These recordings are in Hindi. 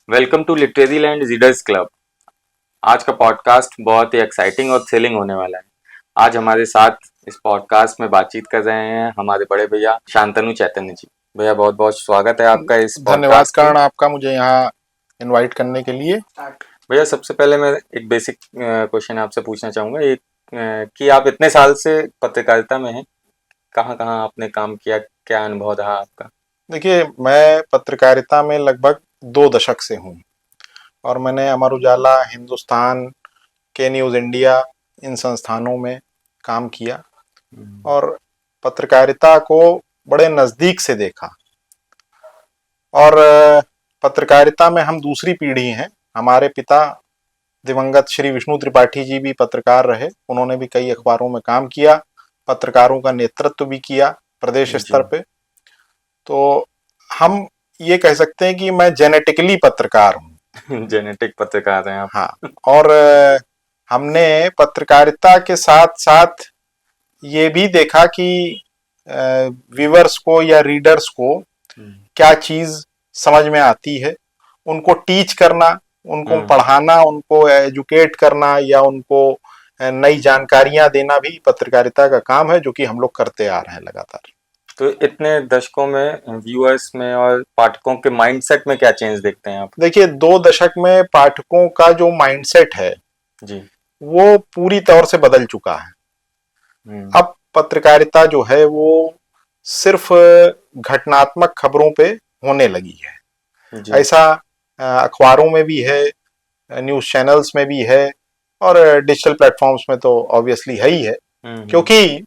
Welcome to literary land readers club. आज का पॉडकास्ट बहुत ही एक्साइटिंग और थ्रिलिंग होने वाला है। आज हमारे साथ इस पॉडकास्ट में बातचीत कर रहे हैं हमारे बड़े भैया शांतनु चैतन्य जी। भैया बहुत बहुत स्वागत है आपका इस धन्यवाद पॉडकास्ट करण आपका मुझे यहाँ इनवाइट करने के लिए। भैया सबसे पहले मैं एक बेसिक क्वेश्चन आपसे पूछना चाहूँगा एक कि आप इतने साल से पत्रकारिता में हैं, कहाँ कहाँ आपने काम किया, क्या अनुभव रहा आपका? देखिए, मैं पत्रकारिता में लगभग 2 दशक से हूँ और मैंने अमर उजाला, हिंदुस्तान, के न्यूज़ इंडिया इन संस्थानों में काम किया और पत्रकारिता को बड़े नज़दीक से देखा। और पत्रकारिता में हम दूसरी पीढ़ी हैं। हमारे पिता दिवंगत श्री विष्णु त्रिपाठी जी भी पत्रकार रहे, उन्होंने भी कई अखबारों में काम किया, पत्रकारों का नेतृत्व भी किया प्रदेश स्तर पे। तो हम ये कह सकते हैं कि मैं जेनेटिकली पत्रकार हूँ। जेनेटिक पत्रकार हैं आप। हाँ, और हमने पत्रकारिता के साथ साथ ये भी देखा कि व्यूअर्स को या रीडर्स को क्या चीज समझ में आती है, उनको टीच करना, उनको पढ़ाना, उनको एजुकेट करना या उनको नई जानकारियां देना भी पत्रकारिता का काम है, जो कि हम लोग करते आ रहे हैं लगातार। तो इतने दशकों में व्यूअर्स में और पाठकों के माइंडसेट में क्या चेंज देखते हैं आप? देखिए, 2 दशक में पाठकों का जो माइंडसेट है जी, वो पूरी तौर से बदल चुका है। अब पत्रकारिता जो है वो सिर्फ घटनात्मक खबरों पे होने लगी है। ऐसा अखबारों में भी है, न्यूज चैनल्स में भी है और डिजिटल प्लेटफॉर्म्स में तो ऑब्वियसली है ही है। क्योंकि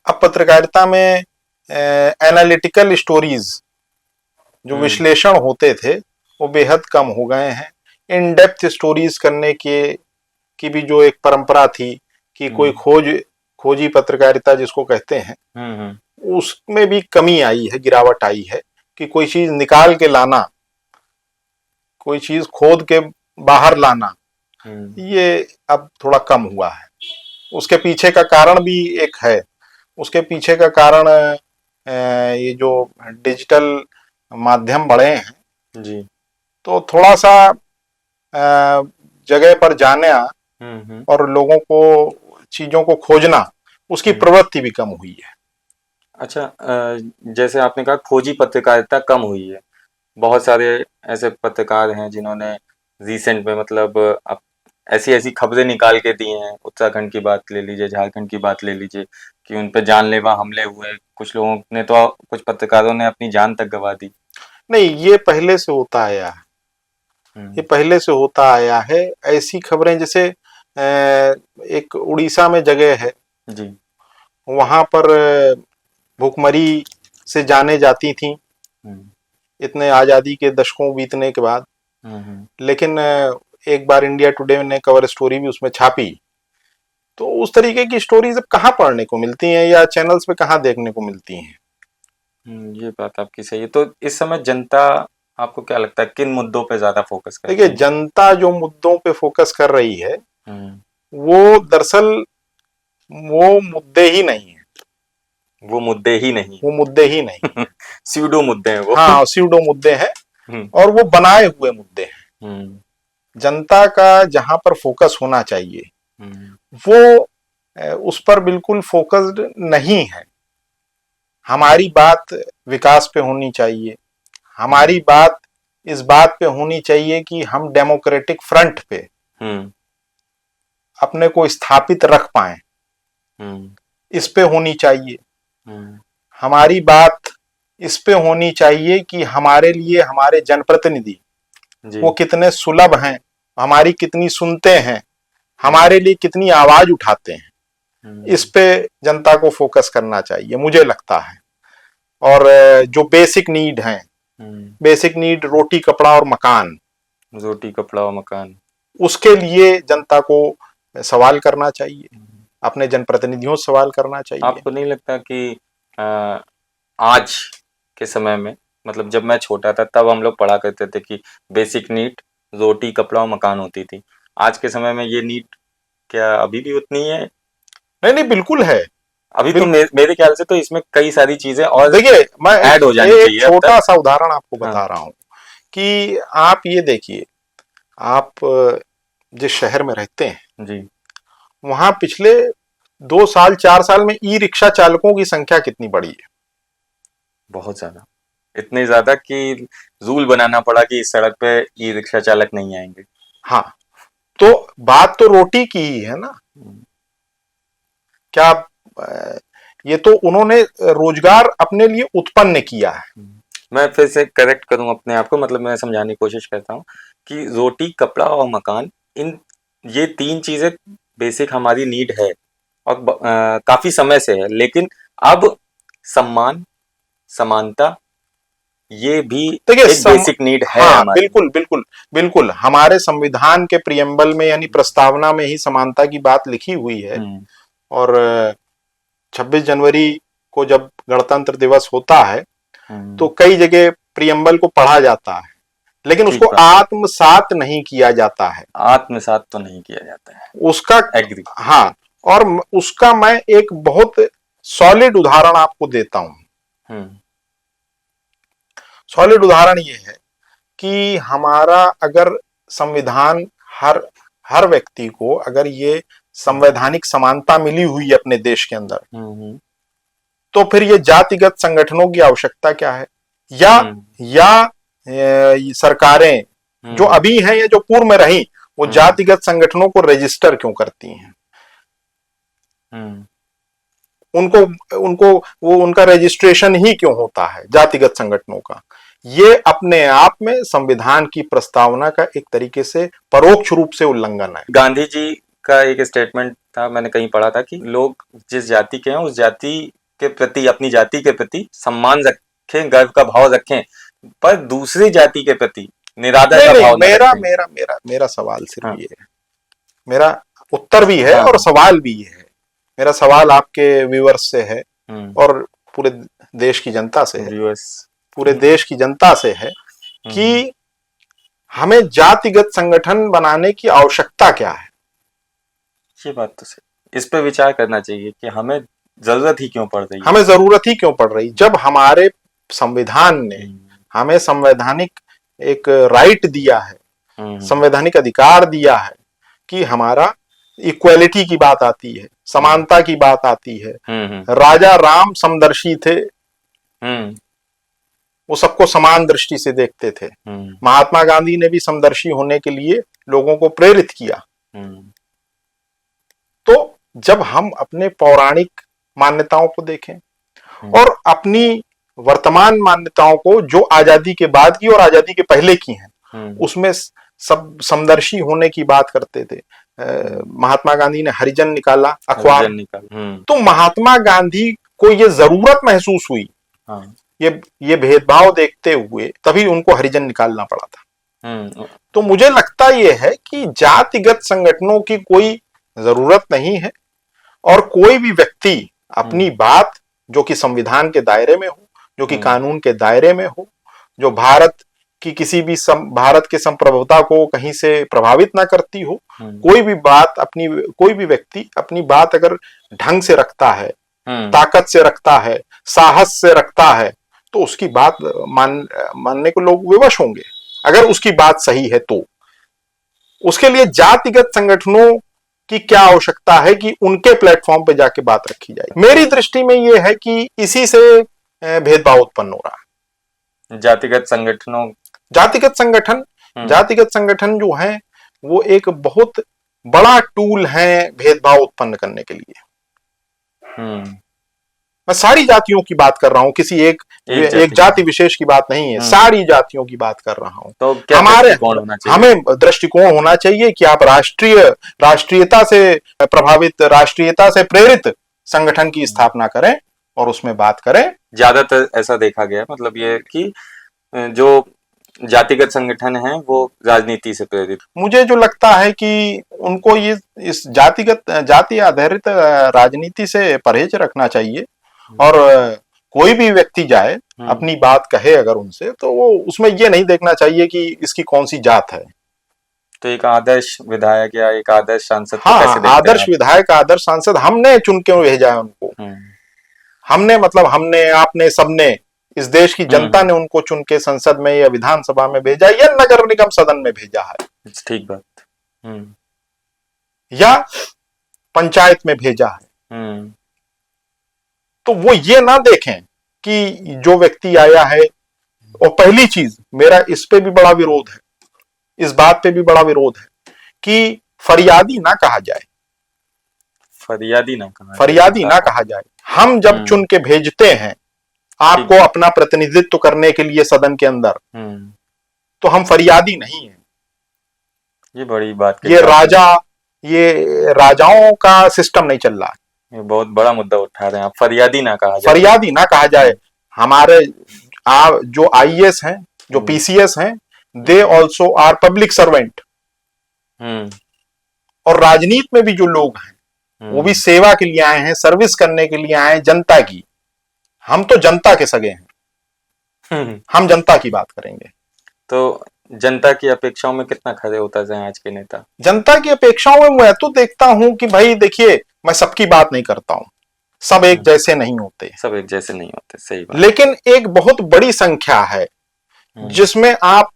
अब पत्रकारिता में एनालिटिकल स्टोरीज जो विश्लेषण होते थे वो बेहद कम हो गए हैं। इन डेप्थ स्टोरीज करने की भी जो एक परंपरा थी कि कोई खोजी पत्रकारिता जिसको कहते हैं, उसमें भी कमी आई है, गिरावट आई है कि कोई चीज निकाल के लाना, कोई चीज खोद के बाहर लाना, ये अब थोड़ा कम हुआ है। उसके पीछे का कारण भी एक है। उसके पीछे का कारण ये जो डिजिटल माध्यम बढ़े हैं जी, तो थोड़ा सा जगह पर जाना और लोगों को चीजों को खोजना, उसकी प्रवृत्ति भी कम हुई है। अच्छा, जैसे आपने कहा खोजी पत्रकारिता कम हुई है, बहुत सारे ऐसे पत्रकार हैं जिन्होंने रिसेंट में मतलब ऐसी ऐसी खबरें निकाल के दी हैं। उत्तराखंड की बात ले लीजिए, झारखंड की बात ले लीजिए कि उन पे जानलेवा हमले हुए, कुछ लोगों ने तो, कुछ पत्रकारों ने अपनी जान तक गंवा दी। नहीं, ये पहले से होता आया है, ये पहले से होता आया है। ऐसी खबरें जैसे एक उड़ीसा में जगह है जी, वहां पर भुखमरी से जाने जाती थी इतने आजादी के दशकों बीतने के बाद। लेकिन एक बार इंडिया टुडे ने कवर स्टोरी भी उसमें छापी। तो उस तरीके की स्टोरीज अब कहाँ पढ़ने को मिलती हैं या चैनल्स पे कहाँ देखने को मिलती हैं? ये बात आपकी सही है। तो इस समय जनता, आपको क्या लगता है किन मुद्दों पे ज्यादा फोकस कर रही है? देखिए, जनता जो मुद्दों पे फोकस कर रही है वो दरअसल वो मुद्दे ही नहीं है। वो मुद्दे ही नहीं, वो मुद्दे ही नहीं स्यूडो मुद्दे हैं वो। हाँ, स्यूडो मुद्दे हैं और वो बनाए हुए मुद्दे हैं। जनता का जहां पर फोकस होना चाहिए वो उस पर बिल्कुल फोकस्ड नहीं है। हमारी बात विकास पे होनी चाहिए, हमारी बात इस बात पे होनी चाहिए कि हम डेमोक्रेटिक फ्रंट पे अपने को स्थापित रख पाए, इस पे होनी चाहिए। हमारी बात इस पे होनी चाहिए कि हमारे लिए हमारे जनप्रतिनिधि वो कितने सुलभ हैं, हमारी कितनी सुनते हैं, हमारे लिए कितनी आवाज उठाते हैं। इस पे जनता को फोकस करना चाहिए, मुझे लगता है। और जो बेसिक नीड हैं, बेसिक नीड रोटी कपड़ा और मकान, रोटी कपड़ा और मकान, उसके लिए जनता को सवाल करना चाहिए, अपने जनप्रतिनिधियों से सवाल करना चाहिए। आपको नहीं लगता कि आज के समय में, मतलब जब मैं छोटा था तब हम लोग पढ़ा करते थे कि बेसिक नीड रोटी कपड़ा और मकान होती थी, आज के समय में ये नीड क्या अभी भी उतनी है? नहीं नहीं, बिल्कुल है अभी तो मेरे ख्याल से तो इसमें कई सारी चीजें और देखिए, मैं ऐड हो जानी चाहिए। छोटा सा उदाहरण आपको बता रहा हूँ कि आप ये देखिए, आप जिस शहर में रहते हैं जी। वहां पिछले 2 साल 4 साल में ई रिक्शा चालकों की संख्या कितनी बढ़ी है? बहुत ज्यादा, इतने ज्यादा कि रूल बनाना पड़ा कि इस सड़क पे ई रिक्शा चालक नहीं आएंगे। हाँ, तो बात तो रोटी की ही है ना। क्या ये तो उन्होंने रोजगार अपने लिए उत्पन्न किया है। मैं फिर से करेक्ट करूं अपने आप को, मतलब मैं समझाने की कोशिश करता हूँ कि रोटी, कपड़ा और मकान, इन ये 3 चीजें बेसिक हमारी नीड है और काफी समय से है, लेकिन अब सम्मान, समानता, ये भी देखिए एक बेसिक नीड है हाँ, हमारी। बिल्कुल बिल्कुल बिल्कुल, हमारे संविधान के प्रियम्बल में यानी प्रस्तावना में ही समानता की बात लिखी हुई है। और 26 जनवरी को जब गणतंत्र दिवस होता है तो कई जगह प्रियम्बल को पढ़ा जाता है, लेकिन ठीक उसको बात। आत्मसात नहीं किया जाता है। आत्मसात तो नहीं किया जाता है, उसका एग्री। हाँ, और उसका मैं एक बहुत सॉलिड उदाहरण आपको देता हूं। सॉलिड उदाहरण ये है कि हमारा अगर संविधान, हर हर व्यक्ति को अगर ये संवैधानिक समानता मिली हुई है अपने देश के अंदर, तो फिर ये जातिगत संगठनों की आवश्यकता क्या है? या सरकारें जो अभी हैं या जो पूर्व में रही, वो जातिगत संगठनों को रजिस्टर क्यों करती हैं? उनको उनको वो उनका रजिस्ट्रेशन ही क्यों होता है जातिगत संगठनों का? ये अपने आप में संविधान की प्रस्तावना का एक तरीके से परोक्ष रूप से उल्लंघन है। गांधी जी का एक स्टेटमेंट था, मैंने कहीं पढ़ा था कि लोग जिस जाति के हैं उस जाति के प्रति, अपनी जाति के प्रति सम्मान रखें, गर्व का भाव रखें, पर दूसरी जाति के प्रति निरादर का भाव न मेरा रखें। मेरा मेरा मेरा सवाल सिर्फ ये है, मेरा उत्तर भी है और सवाल भी है। मेरा सवाल आपके व्यूअर्स से है और पूरे देश की जनता से है, पूरे देश की जनता से है कि हमें जातिगत संगठन बनाने की आवश्यकता क्या है? ये बात तो सही, इस पे विचार करना चाहिए कि हमें जरूरत ही क्यों पड़ रही है। हमें जरूरत ही क्यों पड़ रही, जब हमारे संविधान ने हमें संवैधानिक एक राइट दिया है, संवैधानिक अधिकार दिया है कि हमारा इक्वालिटी की बात आती है, समानता की बात आती है। राजा राम समदर्शी थे, वो सबको समान दृष्टि से देखते थे। महात्मा गांधी ने भी समदर्शी होने के लिए लोगों को प्रेरित किया। तो जब हम अपने पौराणिक मान्यताओं को देखें और अपनी वर्तमान मान्यताओं को जो आजादी के बाद की और आजादी के पहले की हैं, उसमें सब समदर्शी होने की बात करते थे। महात्मा गांधी ने हरिजन निकाला अखबार, तो महात्मा गांधी को ये जरूरत महसूस हुई, ये भेदभाव देखते हुए तभी उनको हरिजन निकालना पड़ा था। तो मुझे लगता यह है कि जातिगत संगठनों की कोई जरूरत नहीं है और कोई भी व्यक्ति अपनी बात जो कि संविधान के दायरे में हो, जो कि कानून के दायरे में हो, जो भारत की किसी भी भारत के संप्रभुता को कहीं से प्रभावित ना करती हो, कोई भी बात अपनी, कोई भी व्यक्ति अपनी बात अगर ढंग से रखता है, ताकत से रखता है, साहस से रखता है, तो उसकी बात मानने को लोग विवश होंगे, अगर उसकी बात सही है तो। उसके लिए जातिगत संगठनों की क्या आवश्यकता है कि उनके प्लेटफॉर्म पे जाके बात रखी जाए? मेरी दृष्टि में यह है कि इसी से भेदभाव उत्पन्न हो रहा है। जातिगत संगठनों, जातिगत संगठन जो है वो एक बहुत बड़ा टूल है भेदभाव उत्पन्न करने के लिए। मैं सारी जातियों की बात कर रहा हूं, किसी एक जाति विशेष की बात नहीं है, सारी जातियों की बात कर रहा हूं। तो क्या हमें दृष्टिकोण होना चाहिए कि आप राष्ट्रीयता से प्रभावित, राष्ट्रीयता से प्रेरित संगठन की स्थापना करें और उसमें बात करें। ज्यादातर ऐसा देखा गया, मतलब ये कि जो जातिगत संगठन है वो राजनीति से प्रेरित। मुझे जो लगता है कि उनको ये इस जाति आधारित राजनीति से परहेज रखना चाहिए और कोई भी व्यक्ति जाए अपनी बात कहे अगर उनसे, तो वो उसमें ये नहीं देखना चाहिए कि इसकी कौन सी जात है। तो एक आदर्श विधायक या एक आदर्श सांसद, आदर्श विधायक, आदर्श सांसद हमने चुन के भेजा है उनको। हमने मतलब हमने, आपने, सबने इस देश की जनता ने उनको चुन के संसद में या विधानसभा में भेजा या नगर निगम सदन में भेजा है, ठीक बात। या पंचायत में भेजा है। तो वो ये ना देखें कि जो व्यक्ति आया है, और पहली चीज मेरा इस पे भी बड़ा विरोध है, इस बात पे भी बड़ा विरोध है कि फरियादी ना कहा जाए, फरियादी ना कहा जाए। हम जब चुन के भेजते हैं आपको अपना प्रतिनिधित्व करने के लिए सदन के अंदर, तो हम फरियादी नहीं है। ये बड़ी बात, ये राजाओं का सिस्टम नहीं चल रहा है। ये बहुत बड़ा मुद्दा उठा रहे हैं आप, फरियादी ना कहा जाए, फरियादी ना कहा जाए। हमारे जो आईएएस हैं, जो पीसीएस हैं, they also are public servant. और राजनीति में भी जो लोग हैं वो भी सेवा के लिए आए हैं, सर्विस करने के लिए आए हैं जनता की। हम तो जनता के सगे हैं, हम जनता की बात करेंगे। तो जनता की अपेक्षाओं में कितना खरे उतर हैं आज के नेता? जनता की अपेक्षाओं में मैं तो देखता हूं कि भाई देखिए, मैं सबकी बात नहीं करता हूं, सब एक जैसे नहीं होते, सब एक जैसे नहीं होते, सही बात। लेकिन एक बहुत बड़ी संख्या है जिसमें आप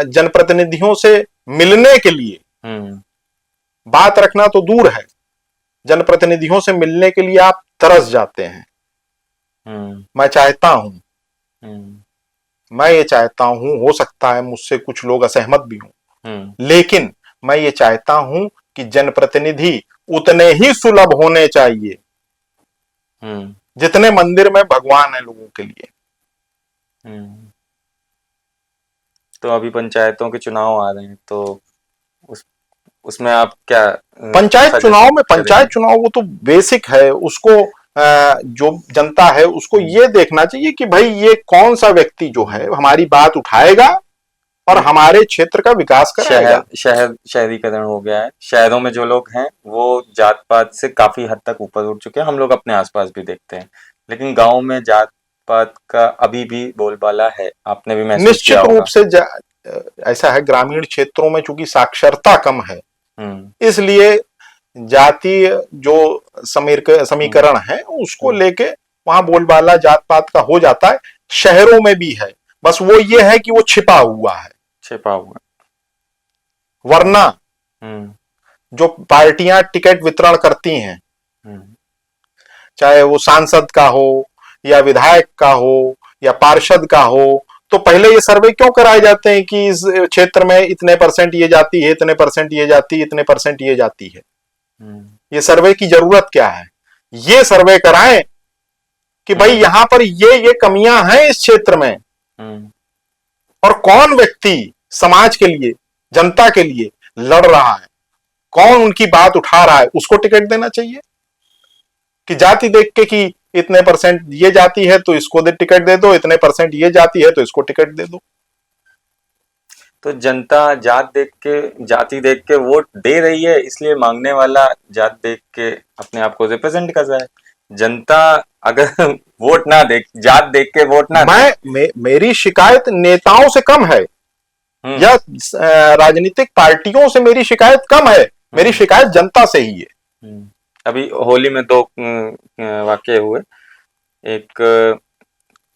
जनप्रतिनिधियों से मिलने के लिए, बात रखना तो दूर है, जनप्रतिनिधियों से मिलने के लिए आप तरस जाते हैं। मैं चाहता हूं, मैं ये चाहता हूं, हो सकता है मुझसे कुछ लोग असहमत भी हों, लेकिन मैं ये चाहता हूं कि जनप्रतिनिधि उतने ही सुलभ होने चाहिए जितने मंदिर में भगवान है लोगों के लिए। तो अभी पंचायतों के चुनाव आ रहे हैं, तो उसमें आप क्या पंचायत चुनाव वो तो बेसिक है, उसको जो जनता है उसको ये देखना चाहिए कि भाई ये कौन सा व्यक्ति जो है हमारी बात उठाएगा और हमारे क्षेत्र का विकास करेगा। शहरीकरण हो गया है, शहरों में जो लोग हैं वो जात पात से काफी हद तक ऊपर उठ चुके हैं, हम लोग अपने आसपास भी देखते हैं, लेकिन गांव में जात पात का अभी भी बोलबाला है, आपने भी महसूस निश्चित रूप से ऐसा है। ग्रामीण क्षेत्रों में चूंकि साक्षरता कम है, इसलिए जातीय जो समीकरण है उसको लेके वहां बोलबाला जात पात का हो जाता है। शहरों में भी है, बस वो ये है कि वो छिपा हुआ है। वरना जो पार्टियां टिकट वितरण करती हैं, चाहे वो सांसद का हो या विधायक का हो या पार्षद का हो, तो पहले ये सर्वे क्यों कराए जाते हैं कि इस क्षेत्र में इतने परसेंट ये जाती है, इतने परसेंट ये जाती है, इतने परसेंट ये जाती है। ये सर्वे की जरूरत क्या है? ये सर्वे कराएं कि भाई यहां पर ये कमियां हैं इस क्षेत्र में, और कौन व्यक्ति समाज के लिए, जनता के लिए लड़ रहा है, कौन उनकी बात उठा रहा है, उसको टिकट देना चाहिए। कि जाति देख के कि इतने परसेंट ये जाति है तो इसको टिकट दे दो, इतने परसेंट ये जाति है तो इसको टिकट दे दो। तो जनता जाति देख के वोट दे रही है, इसलिए मांगने वाला जात देख के अपने आप को रिप्रेजेंट कर रहा है। जनता अगर वोट ना दे, जात देख के वोट ना दे, मेरी शिकायत नेताओं से कम है या राजनीतिक पार्टियों से मेरी शिकायत कम है, मेरी शिकायत जनता से ही है। अभी होली में 2 वाकये हुए। एक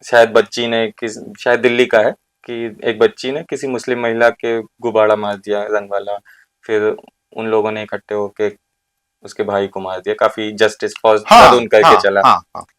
शायद बच्ची ने शायद दिल्ली का है कि एक बच्ची ने किसी मुस्लिम महिला के गुब्बारा मार दिया रंग वाला, फिर उन लोगों ने इकट्ठे होके उसके भाई को मार दिया। काफी जस्टिस फॉर तरुण करके चला।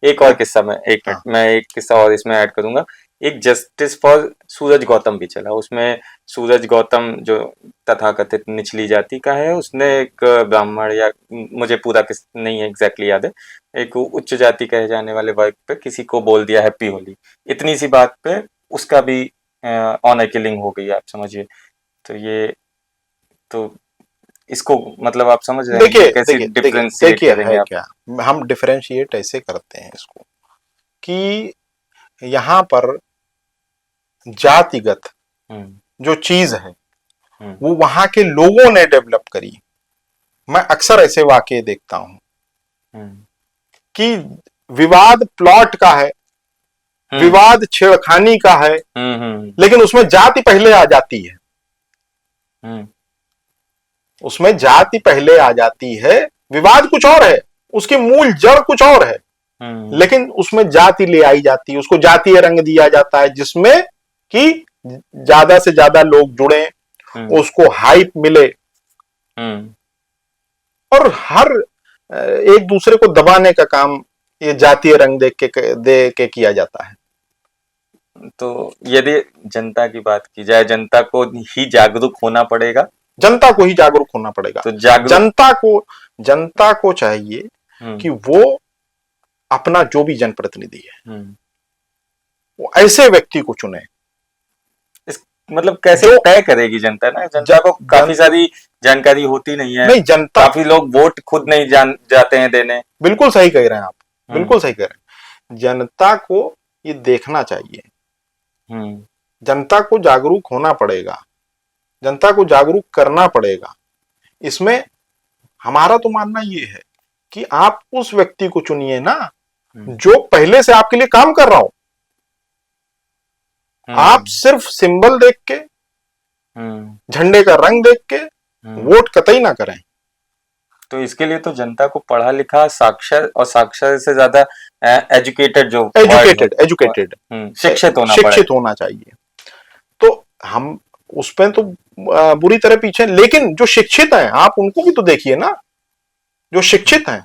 एक और किस्सा मैं एक किस्सा और इसमें ऐड करूंगा। एक जस्टिस फॉर सूरज गौतम भी चला। उसमें सूरज गौतम जो तथाकथित निचली जाति का है, उसने एक ब्राह्मण या मुझे पूरा नहीं है एग्जैक्टली याद है, एक उच्च जाति कहे जाने वाले वर्ग पे किसी को बोल दिया हैप्पी होली। इतनी सी बात पे उसका भी ऑनर किलिंग हो गई, आप समझिए। तो ये तो इसको मतलब आप समझ रहे हैं कैसे डिफरेंशिएट करेंगे आप? क्या हम डिफरेंशिएट ऐसे करते हैं इसको कि यहाँ पर जातिगत जो चीज है वो वहां के लोगों ने डेवलप करी। मैं अक्सर ऐसे वाकये देखता हूं कि विवाद प्लॉट का है, विवाद छेड़खानी का है, लेकिन उसमें जाति पहले आ जाती है। उसमें जाति पहले आ जाती है, विवाद कुछ और है, उसकी मूल जड़ कुछ और है। लेकिन उसमें जाति ले आई जाती है, उसको जातीय रंग दिया जाता है, जिसमें कि ज्यादा से ज्यादा लोग जुड़े, उसको हाइप मिले, और हर एक दूसरे को दबाने का काम ये जातीय रंग दे के किया जाता है। तो यदि जनता की बात की जाए, जनता को ही जागरूक होना पड़ेगा, जनता को ही जागरूक होना पड़ेगा। तो जनता को चाहिए कि वो अपना जो भी जनप्रतिनिधि है वो ऐसे व्यक्ति को चुने। मतलब कैसे तय करेगी जनता ना? जनता को काफी सारी जानकारी होती नहीं है। नहीं, जनता, काफी लोग वोट खुद नहीं जाते हैं देने। बिल्कुल सही कह रहे हैं आप, बिल्कुल सही कह रहे हैं। जनता को ये देखना चाहिए, जनता को जागरूक होना पड़ेगा, जनता को जागरूक करना पड़ेगा। इसमें हमारा तो मानना ये है कि आप उस व्यक्ति को चुनिए ना जो पहले से आपके लिए काम कर रहा हो। आप सिर्फ सिंबल देख के, झंडे का रंग देख के वोट कतई ना करें। तो इसके लिए तो जनता को पढ़ा लिखा, साक्षर, और साक्षर से ज्यादा एजुकेटेड शिक्षित होना चाहिए। तो हम उस पर तो बुरी तरह पीछे, लेकिन जो शिक्षित हैं आप उनको भी तो देखिए ना। जो शिक्षित हैं,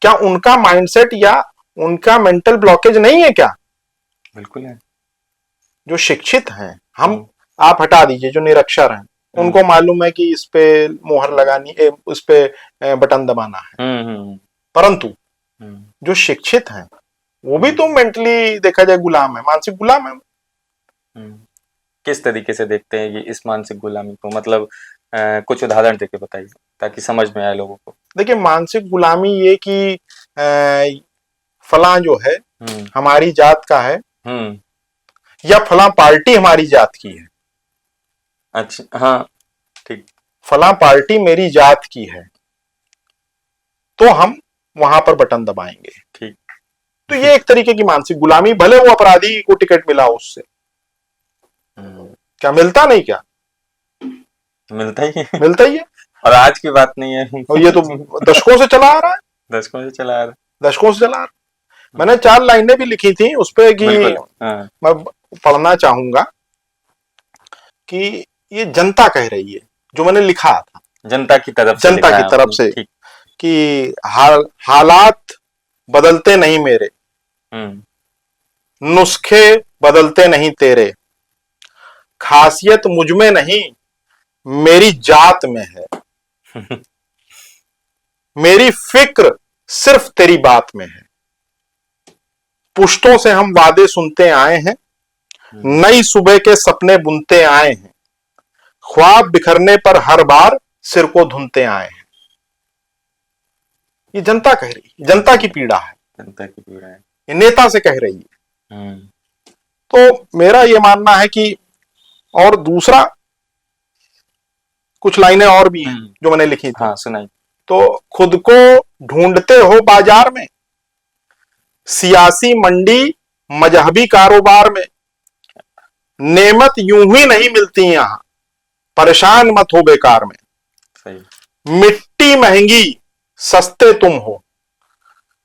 क्या उनका माइंडसेट या उनका मेंटल ब्लॉकेज नहीं है क्या? बिल्कुल है। जो शिक्षित हैं, आप हटा दीजिए जो निरक्षर हैं, उनको मालूम है कि इस पे मोहर लगानी है, उस पे बटन दबाना है। परंतु जो शिक्षित हैं वो भी तो मेंटली देखा जाए गुलाम है, मानसिक गुलाम है। किस तरीके से देखते हैं ये इस मानसिक गुलामी को? मतलब कुछ उदाहरण देके बताइए ताकि समझ में आए लोगों को। देखिए, मानसिक गुलामी ये कि फलां जो है हमारी जात का है, या फलां पार्टी हमारी जात की है। अच्छा, हाँ, ठीक। फलां पार्टी मेरी जात की है तो हम वहां पर बटन दबाएंगे। ठीक। तो ये एक तरीके की मानसिक गुलामी, भले वो अपराधी को टिकट मिला उससे। क्या मिलता नहीं? क्या मिलता ही है, मिलता ही है। और आज की बात नहीं है, और ये तो दशकों से चला आ रहा है, दशकों से चला आ रहा है, दशकों से चला आ रहा है। मैंने 4 लाइनें भी लिखी थी उस पे कि मैं पढ़ना चाहूंगा कि ये जनता कह रही है, जो मैंने लिखा था जनता की तरफ से कि हालात बदलते नहीं मेरे, नुस्खे बदलते नहीं तेरे, खासियत मुझ में नहीं मेरी जात में है, मेरी फिक्र सिर्फ तेरी बात में है, पुश्तों से हम वादे सुनते आए हैं, नई सुबह के सपने बुनते आए हैं, ख्वाब बिखरने पर हर बार सिर को धुनते आए हैं। ये जनता कह रही है, जनता की पीड़ा है, जनता की पीड़ा है, ये नेता से कह रही है। तो मेरा ये मानना है कि, और दूसरा कुछ लाइनें और भी हैं जो मैंने लिखी थी। हाँ, सुनाई। तो खुद को ढूंढते हो बाजार में, सियासी मंडी मजहबी कारोबार में, नेमत यूं ही नहीं मिलती यहां, परेशान मत हो बेकार में। सही। मिट्टी महंगी सस्ते तुम हो,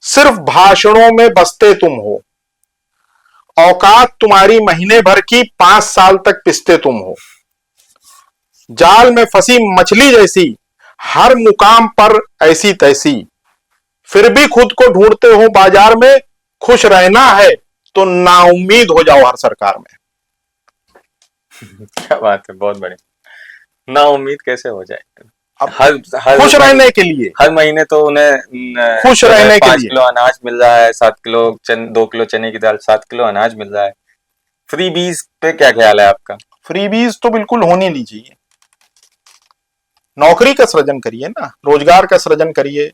सिर्फ भाषणों में बसते तुम हो, औकात तुम्हारी महीने भर की 5 साल तक पिसते तुम हो, जाल में फंसी मछली जैसी हर मुकाम पर ऐसी तैसी, फिर भी खुद को ढूंढते हो बाजार में, खुश रहना है तो नाउम्मीद हो जाओ हर सरकार में। क्या बात है, बहुत बढ़िया। नाउम्मीद कैसे हो जाए? हर खुश रहने के लिए हर महीने तो उन्हें खुश रहने के लिए 5 किलो अनाज मिल रहा है, 7 किलो 2 किलो चने की दाल, 7 किलो अनाज मिल रहा है। फ्री बीज पे क्या ख्याल है आपका? फ्री बीज तो बिल्कुल होनी नहीं चाहिए। नौकरी का सृजन करिए ना, रोजगार का सृजन करिए।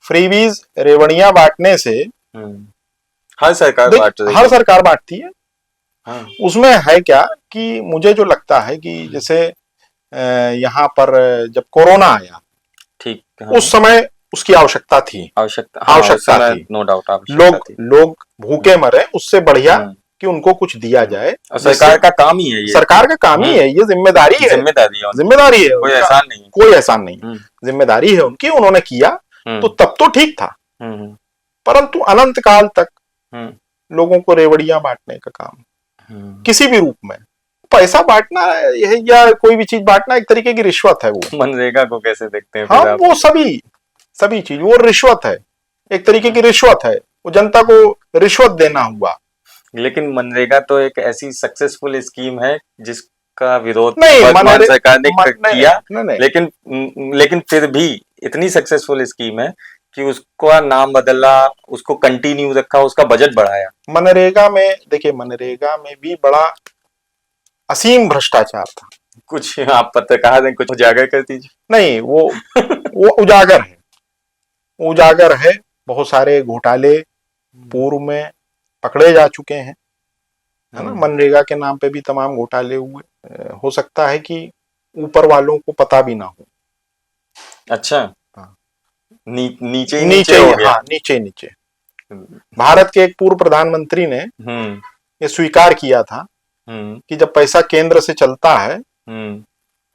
फ्रीबीज रेवड़ियां बांटने से हर सरकार बांटती है। हाँ। उसमें है क्या कि मुझे जो लगता है कि जैसे यहाँ पर जब कोरोना आया, ठीक, हाँ। उस समय उसकी आवश्यकता थी, आवश्यकता थी, नो डाउट। लोग भूखे मरे, उससे बढ़िया कि उनको कुछ दिया जाए। और सरकार का काम ही है ये, सरकार का काम ही है ये, जिम्मेदारी है, कोई एहसान नहीं, कोई एहसान नहीं, जिम्मेदारी है उनकी, उन्होंने किया तो तब तो ठीक था। परंतु अनंत काल तक लोगों को रेवड़ियां बांटने का काम किसी भी रूप में, पैसा बांटना है या कोई भी चीज बांटना एक तरीके की रिश्वत है वो। मनरेगा को कैसे देखते हैं हाँ, फिर आप? वो सभी चीज वो रिश्वत है, एक तरीके की रिश्वत है, वो जनता को रिश्वत देना हुआ। लेकिन मनरेगा तो एक ऐसी सक्सेसफुल स्कीम है जिसका विरोध नहीं, वर्तमान सरकार ने किया, नहीं। लेकिन फिर भी इतनी सक्सेसफुल स्कीम है कि उसका नाम बदला, उसको कंटिन्यू रखा, उसका बजट बढ़ाया। मनरेगा में देखिए, मनरेगा में भी बड़ा असीम भ्रष्टाचार था। कुछ आप पत्रकार हैं, कुछ उजागर कर दीजिए। नहीं, वो उजागर है। बहुत सारे घोटाले पूर्व में पकड़े जा चुके हैं, है ना। मनरेगा के नाम पे भी तमाम घोटाले हुए। हो सकता है कि ऊपर वालों को पता भी ना हो। अच्छा। हाँ। नीचे हो गया। हाँ, नीचे भारत के एक पूर्व प्रधानमंत्री ने ये स्वीकार किया था कि जब पैसा केंद्र से चलता है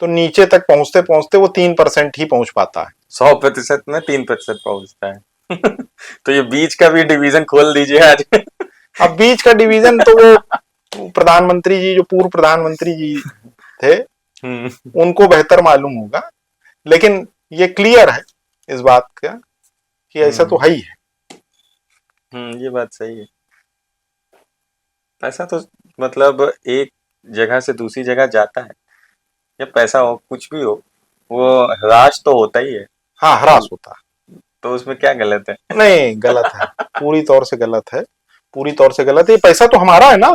तो नीचे तक पहुंचते पहुंचते वो 3% ही पहुंच पाता है। 100% में 3% पहुंचता है। तो ये बीच का भी डिवीजन खोल दीजिए आज। अब बीच का डिवीजन तो वो प्रधानमंत्री जी, जो पूर्व प्रधानमंत्री जी थे, उनको बेहतर मालूम होगा, लेकिन ये क्लियर है इस बात का कि ऐसा तो है ही है। ये बात सही है। पैसा तो मतलब एक जगह से दूसरी जगह जाता है, या पैसा हो कुछ भी हो, वो ह्रास तो होता ही है। हाँ, ह्रास होता है, तो उसमें क्या गलत है? नहीं, गलत है, पूरी तौर से गलत है, पूरी तौर से गलत है। ये पैसा तो हमारा है ना,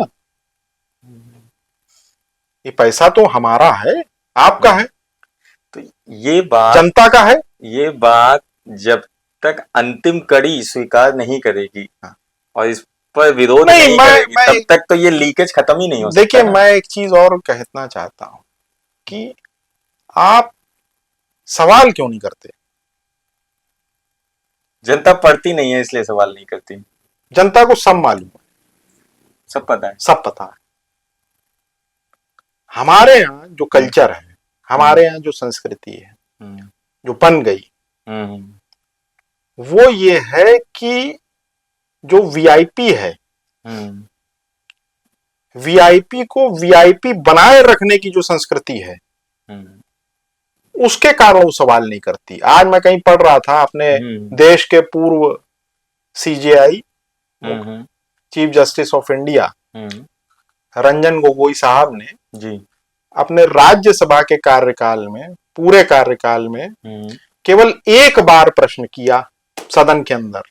ये पैसा तो हमारा है, आपका है, तो ये बात जनता का है। ये बात जब तक अंतिम कड़ी स्वीकार नहीं करेगी और इस पर विरोध नहीं करेगी, तब तक तो ये लीकेज खत्म ही नहीं हो सकता। देखिए, मैं एक चीज और कहना चाहता हूं कि आप सवाल क्यों नहीं करते? जनता पढ़ती नहीं है इसलिए सवाल नहीं करती। जनता को सब मालूम है, सब पता है, सब पता है। हमारे यहाँ जो कल्चर है, हमारे यहाँ जो संस्कृति है, जो बन गई, वो ये है कि जो वीआईपी है, वीआईपी को वीआईपी बनाए रखने की जो संस्कृति है, उसके कारण वो सवाल नहीं करती। आज मैं कहीं पढ़ रहा था, अपने देश के पूर्व CJI, chief justice of India, Ranjan Gogoi साहब ने अपने राज्यसभा के कार्यकाल में, पूरे कार्यकाल में केवल एक बार प्रश्न किया सदन के अंदर।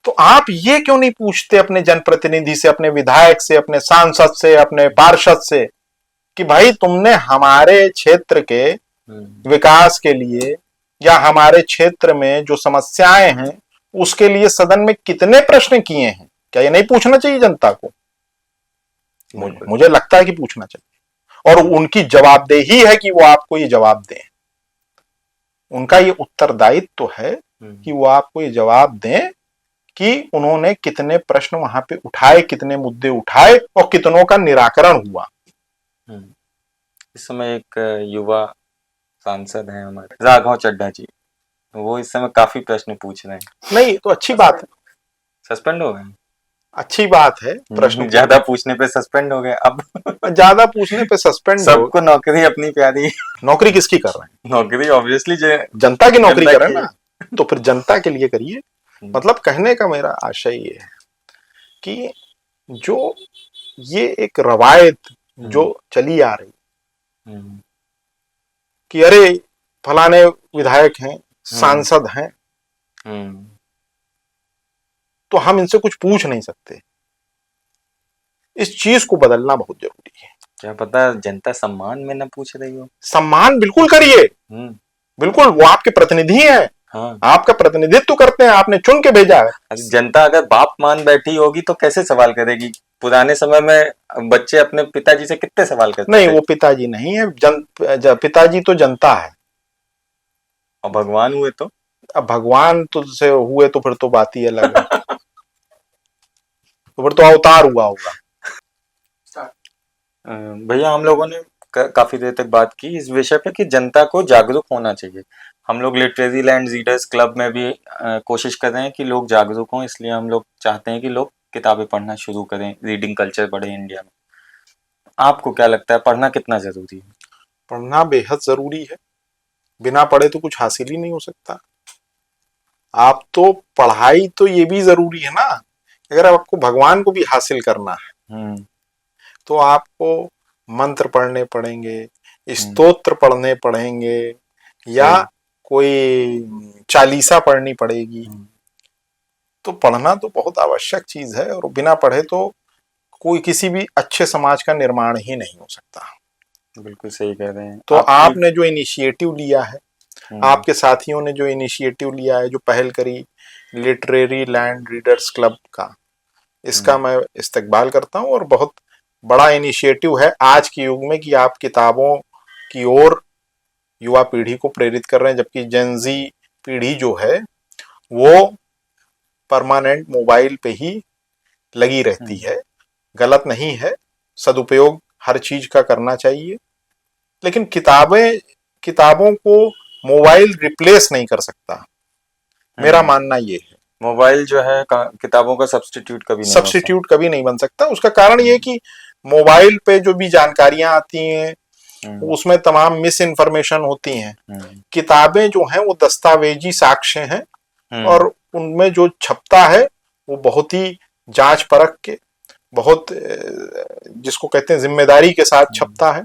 तो आप ये क्यों नहीं पूछते अपने जनप्रतिनिधि से, अपने विधायक से, अपने सांसद से, अपने पार्षद से कि भाई तुमने हमारे क्षेत्र के विकास के लिए या हमारे क्षेत्र में जो समस्याएं हैं उसके लिए सदन में कितने प्रश्न किए हैं? क्या ये नहीं पूछना चाहिए जनता को? मुझे लगता है कि पूछना चाहिए, और उनकी जवाबदेही है कि वो आपको ये जवाब दें। उनका ये उत्तरदायित्व तो है कि वो आपको ये जवाब दें कि उन्होंने कितने प्रश्न वहां पे उठाए, कितने मुद्दे उठाए और कितनों का निराकरण हुआ। इस समय एक युवा सांसद हैं हमारे, राघव चड्ढा जी, वो इस समय काफी प्रश्न पूछ रहे हैं। नहीं, तो अच्छी बात है, सस्पेंड हो गए, अच्छी बात है। प्रश्न ज्यादा पूछने पे सस्पेंड हो गए। अब ज्यादा पूछने पे सस्पेंड, सबको नौकरी अपनी प्यारी। नौकरी किसकी कर रहे हैं? नौकरी ऑब्वियसली जनता की नौकरी कर रहे हैं ना, तो फिर जनता के लिए करिए। मतलब कहने का मेरा आशय ये है कि जो ये एक रवायत जो चली आ रही कि अरे फलाने विधायक हैं, सांसद हैं, तो हम इनसे कुछ पूछ नहीं सकते, इस चीज को बदलना बहुत जरूरी है। क्या पता जनता सम्मान में ना पूछ रही हो? सम्मान बिल्कुल करिए, बिल्कुल, वो आपके प्रतिनिधि हैं। हाँ। आपका प्रतिनिधित्व करते हैं, आपने चुन के भेजा है। जनता अगर बाप मान बैठी होगी तो कैसे सवाल करेगी? पुराने समय में बच्चे अपने पिताजी से कितने सवाल करते नहीं थे? वो पिताजी नहीं है, पिताजी तो जनता है। और भगवान हुए तो? अब भगवान तो से हुए तो फिर तो बात ही अलग है। तो फिर तो अवतार हुआ होगा। भैया, हम लोगों ने काफी देर तक बात की इस विषय पे कि जनता को जागरूक होना चाहिए। हम लोग लिटरेरी लैंड रीडर्स क्लब में भी कोशिश कर रहे हैं कि लोग जागरूक हों, इसलिए हम लोग चाहते हैं कि लोग किताबें पढ़ना शुरू करें, रीडिंग कल्चर बढ़े इंडिया में। आपको क्या लगता है, पढ़ना कितना जरूरी है? पढ़ना बेहद जरूरी है। बिना पढ़े तो कुछ हासिल ही नहीं हो सकता। आप तो पढ़ाई तो ये भी जरूरी है ना, अगर आपको भगवान को भी हासिल करना है तो आपको मंत्र पढ़ने पड़ेंगे, स्तोत्र पढ़ने पड़ेंगे, या कोई चालीसा पढ़नी पड़ेगी। तो पढ़ना तो बहुत आवश्यक चीज है, और बिना पढ़े तो कोई किसी भी अच्छे समाज का निर्माण ही नहीं हो सकता। बिल्कुल सही कह रहे हैं। तो आपने जो इनिशिएटिव लिया है, आपके साथियों ने जो इनिशिएटिव लिया है, जो पहल करी लिटरेरी लैंड रीडर्स क्लब का, इसका मैं इस्तकबाल करता हूं। और बहुत बड़ा इनिशिएटिव है आज के युग में कि आप किताबों की ओर युवा पीढ़ी को प्रेरित कर रहे हैं, जबकि जेनजी पीढ़ी जो है वो परमानेंट मोबाइल पे ही लगी रहती है। गलत नहीं है, सदुपयोग हर चीज का करना चाहिए, लेकिन किताबों को मोबाइल रिप्लेस नहीं कर सकता, मेरा मानना ये है। मोबाइल जो है किताबों का सब्स्टिट्यूट कभी नहीं बन सकता। उसका कारण ये कि मोबाइल पे जो भी जानकारियां आती हैं उसमें तमाम मिस इन्फॉर्मेशन होती हैं। किताबें जो हैं वो दस्तावेजी साक्ष्य हैं, और उनमें जो छपता है वो बहुत ही जांच परख के, बहुत जिसको कहते हैं जिम्मेदारी के साथ छपता है।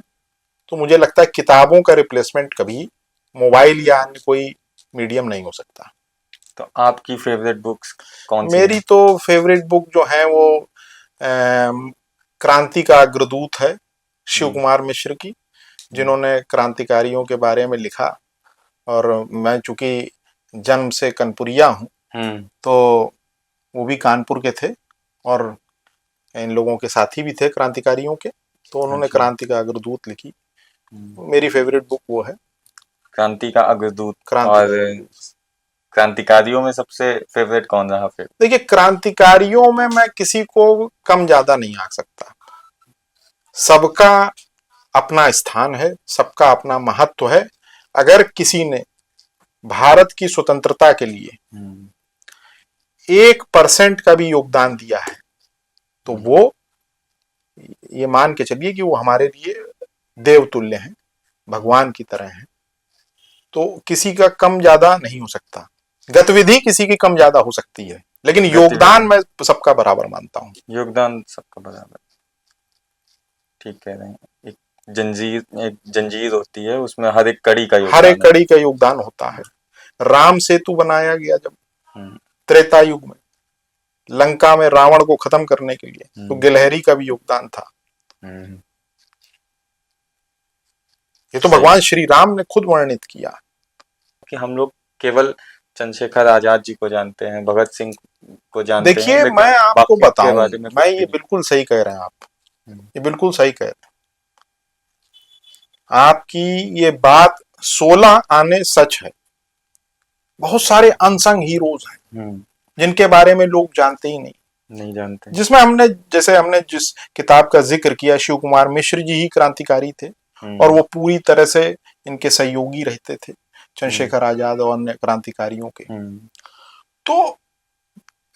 तो मुझे लगता है किताबों का रिप्लेसमेंट कभी मोबाइल या अन्य कोई मीडियम नहीं हो सकता। तो आपकी फेवरेट बुक्स कौन सी मेरी तो फेवरेट बुक जो है वो क्रांति का अग्रदूत है, शिव कुमार मिश्र की, जिन्होंने क्रांतिकारियों के बारे में लिखा। और मैं चूंकि जन्म से कानपुरिया हूँ, तो वो भी कानपुर के थे और इन लोगों के साथी भी थे क्रांतिकारियों के, तो उन्होंने क्रांति का अग्रदूत लिखी। मेरी फेवरेट बुक वो है, क्रांति का अग्रदूत। और क्रांतिकारियों में सबसे फेवरेट कौन रहा फिर? देखिए, क्रांतिकारियों में मैं किसी को कम ज्यादा नहीं आ सकता। सबका अपना स्थान है, सबका अपना महत्व है। अगर किसी ने भारत की स्वतंत्रता के लिए 1% का भी योगदान दिया है तो वो ये मान के चलिए कि वो हमारे लिए देवतुल्य हैं, भगवान की तरह हैं। तो किसी का कम ज्यादा नहीं हो सकता। गतिविधि किसी की कम ज्यादा हो सकती है, लेकिन योगदान मैं सबका बराबर मानता हूँ। योगदान सबका बराबर, ठीक कह रहे हैं। एक जंजीर होती है, उसमें हर एक कड़ी का योगदान होता है। राम सेतु बनाया गया जब त्रेता युग में, लंका में रावण को खत्म करने के लिए, तो गिलहरी का भी योगदान था। ये तो भगवान श्री राम ने खुद वर्णित किया। कि हम लोग केवल चंद्रशेखर आजाद जी को जानते हैं, भगत सिंह को जानते हैं। देखिए, मैं आपको बताऊं, मैं ये बिल्कुल सही कह रहे हैं आप, ये बिल्कुल सही कह रहे हैं। आपकी ये बात 16 आने सच है। बहुत सारे अनसंग हीरोज हैं जिनके बारे में लोग जानते ही नहीं जानते। जिसमें हमने जिस किताब का जिक्र किया, शिव कुमार मिश्र जी ही क्रांतिकारी थे, और वो पूरी तरह से इनके सहयोगी रहते थे, चंद्रशेखर आजाद और अन्य क्रांतिकारियों के। तो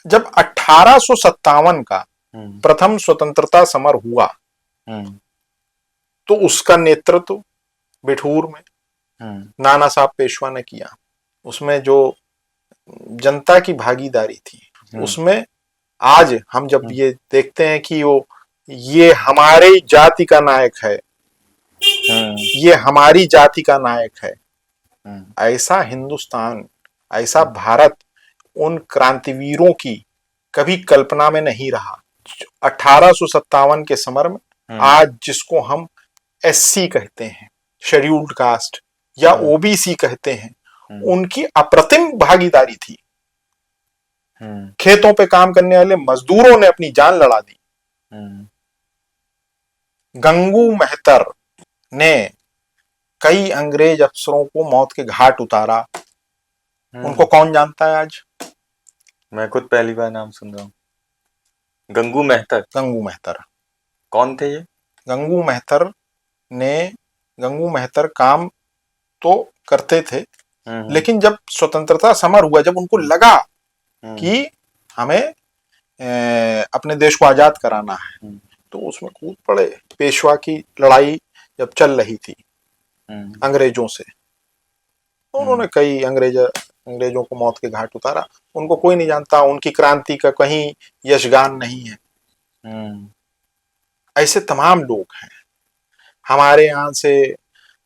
जब 1857 का प्रथम स्वतंत्रता समर हुआ, तो उसका नेतृत्व बिठूर में नाना साहब पेशवा ने किया। उसमें जो जनता की भागीदारी थी, उसमें आज हम जब ये देखते हैं कि ये हमारी जाति का नायक है, ये हमारी जाति का नायक है, ऐसा हिंदुस्तान, ऐसा भारत उन क्रांतिवीरों की कभी कल्पना में नहीं रहा। 1857 के समर में आज जिसको हम एससी कहते हैं, शेड्यूल्ड कास्ट, या ओबीसी कहते हैं, उनकी अप्रतिम भागीदारी थी। खेतों पे काम करने वाले मजदूरों ने अपनी जान लड़ा दी। गंगू मेहतर ने कई अंग्रेज अफसरों को मौत के घाट उतारा। उनको कौन जानता है आज? मैं खुद पहली बार नाम सुन रहा हूँ। गंगू मेहतर कौन थे ये? गंगू मेहतर ने गंगू मेहतर काम तो करते थे, हम्म, लेकिन जब स्वतंत्रता समर हुआ, जब उनको लगा कि हमें अपने देश को आजाद कराना है, तो उसमें कूद पड़े। पेशवा की लड़ाई जब चल रही थी अंग्रेजों से, तो उन्होंने कई अंग्रेजों को मौत के घाट उतारा। उनको कोई नहीं जानता, उनकी क्रांति का कहीं यशगान नहीं है। ऐसे तमाम लोग हैं। हमारे यहाँ से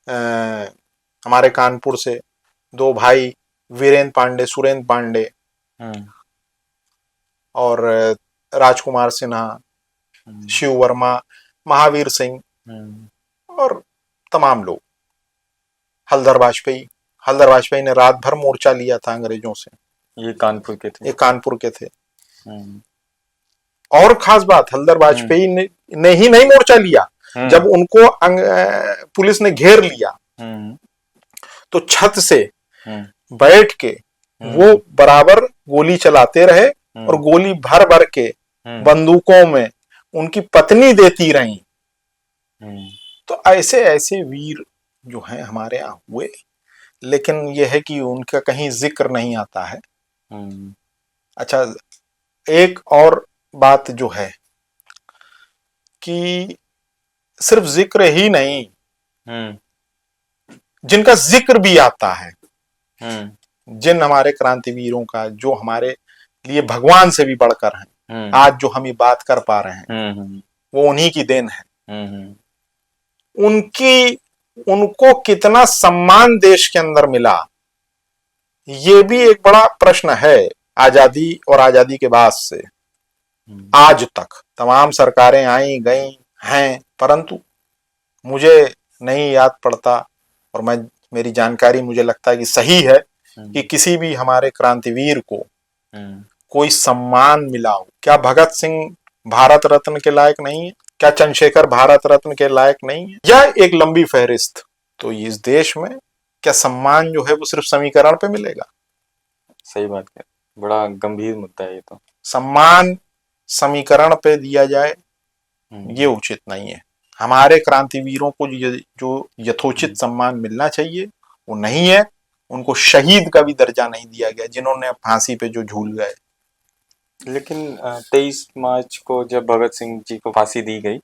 हमारे कानपुर से दो भाई, वीरेंद्र पांडे, सुरेंद्र पांडे और राजकुमार सिन्हा, शिव वर्मा, महावीर सिंह और तमाम लोग, हल्दर वाजपेयी ने रात भर मोर्चा लिया था अंग्रेजों से। ये कानपुर के थे। ये कानपुर के थे। और खास बात, हल्दर वाजपेयी ने ही नहीं मोर्चा लिया, जब उनको पुलिस ने घेर लिया तो छत से बैठ के वो बराबर गोली चलाते रहे और गोली भर भर के बंदूकों में उनकी पत्नी देती रही। तो ऐसे ऐसे वीर जो हैं हमारे यहाँ हुए, लेकिन यह है कि उनका कहीं जिक्र नहीं आता है। अच्छा, एक और बात जो है कि सिर्फ जिक्र ही नहीं, जिनका जिक्र भी आता है, जिन हमारे क्रांतिवीरों का, जो हमारे लिए भगवान से भी बढ़कर हैं, आज जो हम ये बात कर पा रहे हैं, वो उन्हीं की देन है। उनको कितना सम्मान देश के अंदर मिला, ये भी एक बड़ा प्रश्न है। आजादी और आजादी के बाद से आज तक तमाम सरकारें आई गई हैं, परंतु मुझे नहीं याद पड़ता, और मेरी जानकारी मुझे लगता है कि सही है, कि किसी भी हमारे क्रांतिवीर को कोई सम्मान मिला हो। क्या भगत सिंह भारत रत्न के लायक नहीं है? क्या चंद्रशेखर भारत रत्न के लायक नहीं है? यह एक लंबी फहरिस्त। तो इस देश में क्या सम्मान जो है वो सिर्फ समीकरण पे मिलेगा? सही बात है, बड़ा गंभीर मुद्दा है ये तो। सम्मान समीकरण पे दिया जाए ये उचित नहीं है। हमारे क्रांतिवीरों को जो यथोचित सम्मान मिलना चाहिए वो नहीं है। उनको शहीद का भी दर्जा नहीं दिया गया, जिन्होंने फांसी पे जो झूल गए। लेकिन 23 मार्च को जब भगत सिंह जी को फांसी दी गई,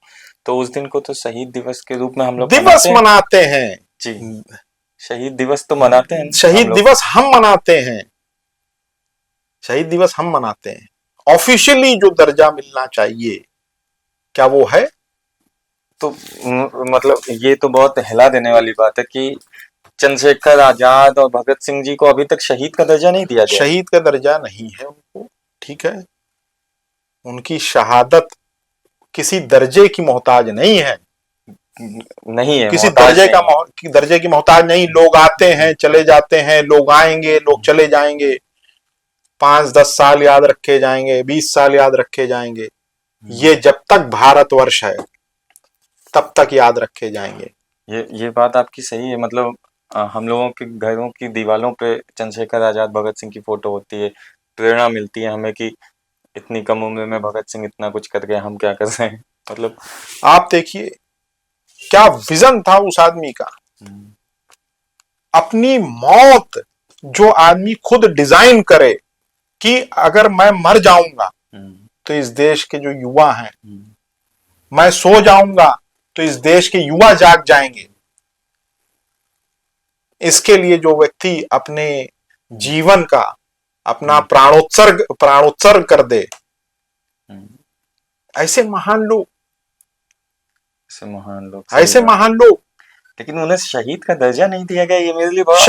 तो उस दिन को तो शहीद दिवस के रूप में हम लोग दिवस मनाते हैं जी। शहीद दिवस तो मनाते हैं, शहीद दिवस हम मनाते हैं, शहीद दिवस हम मनाते हैं। ऑफिशियली जो दर्जा मिलना चाहिए, क्या वो है? तो मतलब ये तो बहुत हिला देने वाली बात है कि चंद्रशेखर आजाद और भगत सिंह जी को अभी तक शहीद का दर्जा नहीं दिया गया। शहीद का दर्जा नहीं है उनको, ठीक है। उनकी शहादत किसी दर्जे की मोहताज नहीं है, नहीं है, किसी दर्जे की मोहताज नहीं। लोग आते हैं, चले जाते हैं, लोग आएंगे, लोग चले जाएंगे, 5-10 साल याद रखे जाएंगे, 20 साल याद रखे जाएंगे। ये जब तक भारतवर्ष है तब तक याद रखे जाएंगे। ये बात आपकी सही है। मतलब हम लोगों के घरों की दीवारों पे चंद्रशेखर आजाद, भगत सिंह की फोटो होती है। प्रेरणा मिलती है हमें कि इतनी कम उम्र में भगत सिंह इतना कुछ कर गए, हम क्या कर रहे हैं। मतलब आप देखिए क्या विजन था उस आदमी का। अपनी मौत जो आदमी खुद डिजाइन करे कि अगर मैं मर जाऊंगा तो इस देश के जो युवा हैं, मैं सो जाऊंगा तो इस देश के युवा जाग जाएंगे। इसके लिए जो व्यक्ति अपने जीवन का अपना प्राणोत्सर्ग कर दे, ऐसे महान लोग, ऐसे महान लोग, लेकिन उन्हें शहीद का दर्जा नहीं दिया गया। ये मेरे लिए बहुत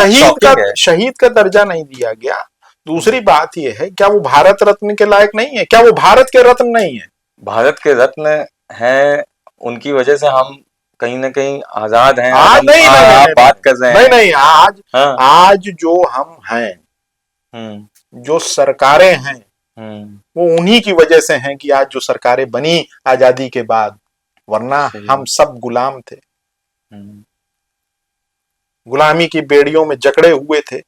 शहीद का दर्जा नहीं दिया गया। दूसरी बात यह है, क्या वो भारत रत्न के लायक नहीं है? क्या वो भारत के रत्न नहीं है? भारत के रत्न हैं, उनकी वजह से हम कहीं ना कहीं आजाद हैं। आज नहीं, बात कर रहे हैं। नहीं, आज जो हम हैं, जो सरकारें हैं, वो उन्हीं की वजह से हैं कि आज जो सरकारें बनी आजादी के बाद, वरना हम सब गुलाम थे, गुलामी की बेड़ियों में जकड़े हुए थे,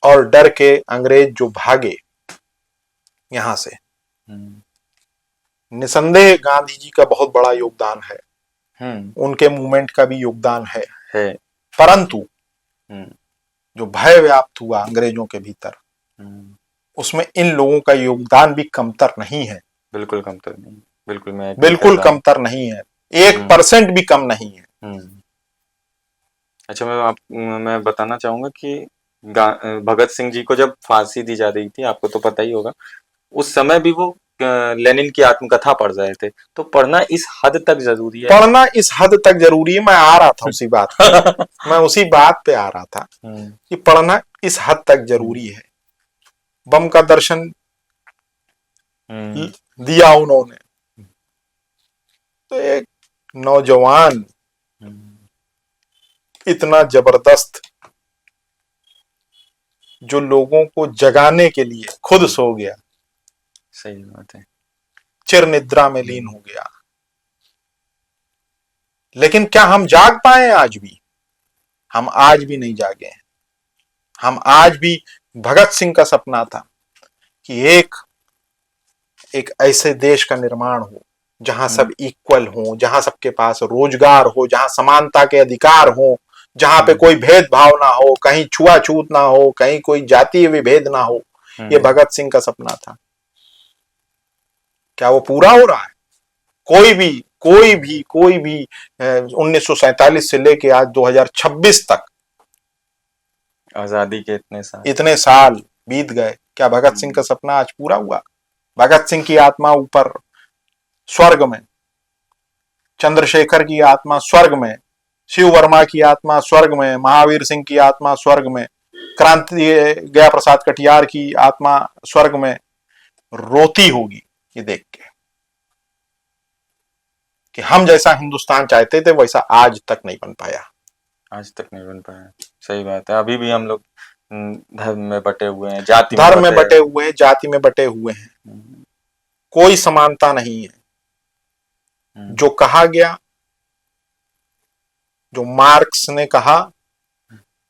और डर के अंग्रेज जो भागे यहां से, निसंदेह गांधी जी का बहुत बड़ा योगदान है, उनके मूवमेंट का भी योगदान है। परंतु जो भय व्याप्त हुआ अंग्रेजों के भीतर, उसमें इन लोगों का योगदान भी कमतर नहीं है। बिल्कुल कमतर नहीं, बिल्कुल कमतर नहीं है, 1% भी कम नहीं है। अच्छा, मैं बताना चाहूंगा कि भगत सिंह जी को जब फांसी दी जा रही थी, आपको तो पता ही होगा, उस समय भी वो लेनिन की आत्मकथा पढ़ रहे थे। तो पढ़ना इस हद तक जरूरी है, पढ़ना इस हद तक जरूरी है। मैं आ रहा था उसी बात पे मैं उसी बात पे आ रहा था कि पढ़ना इस हद तक जरूरी है। बम का दर्शन दिया उन्होंने, तो एक नौजवान इतना जबरदस्त, जो लोगों को जगाने के लिए खुद सो गया, सही बात है, चिर निद्रा में लीन हो गया। लेकिन क्या हम जाग पाए? आज भी हम आज भी नहीं जागे हैं। हम आज भी, भगत सिंह का सपना था कि एक ऐसे देश का निर्माण हो जहां सब इक्वल हो, जहां सबके पास रोजगार हो, जहां समानता के अधिकार हो, जहां पे कोई भेदभाव ना हो, कहीं छुआछूत ना हो, कहीं कोई जातीय विभेद ना हो। ये भगत सिंह का सपना था। क्या वो पूरा हो रहा है? कोई भी 1947 से लेके आज 2026 तक, आजादी के इतने साल बीत गए, क्या भगत सिंह का सपना आज पूरा हुआ? भगत सिंह की आत्मा ऊपर स्वर्ग में, चंद्रशेखर की आत्मा स्वर्ग में, शिव वर्मा की आत्मा स्वर्ग में, महावीर सिंह की आत्मा स्वर्ग में, क्रांति गया प्रसाद कटियार की आत्मा स्वर्ग में रोती होगी ये देख के कि हम जैसा हिंदुस्तान चाहते थे वैसा आज तक नहीं बन पाया। सही बात है। अभी भी हम लोग धर्म में बटे हुए हैं, जाति में बटे हुए हैं। कोई समानता नहीं है। जो कहा गया, जो मार्क्स ने कहा,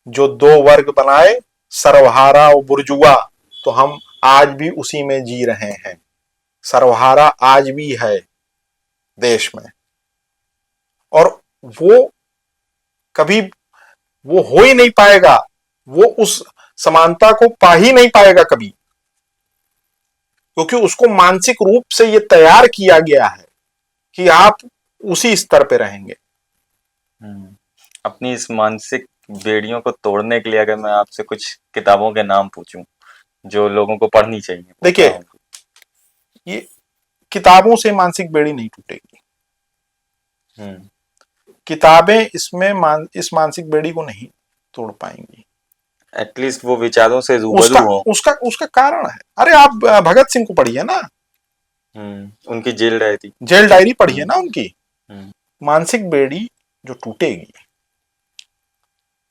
जो दो वर्ग बनाए, सर्वहारा और बुर्जुआ, तो हम आज भी उसी में जी रहे हैं। सर्वहारा आज भी है देश में, और वो कभी वो हो ही नहीं पाएगा, वो उस समानता को पा ही नहीं पाएगा कभी, क्योंकि उसको मानसिक रूप से ये तैयार किया गया है कि आप उसी स्तर पे रहेंगे। अपनी इस मानसिक बेड़ियों को तोड़ने के लिए अगर मैं आपसे कुछ किताबों के नाम पूछूं जो लोगों को पढ़नी चाहिए, देखिए, ये किताबों से मानसिक बेड़ी नहीं टूटेगी। किताबें इस मानसिक बेड़ी को नहीं तोड़ पाएंगी। एटलीस्ट वो विचारों से रूबरू हो। उसका कारण है, अरे आप भगत सिंह को पढ़िए ना, उनकी जेल डायरी पढ़िए ना उनकी। मानसिक बेड़ी जो टूटेगी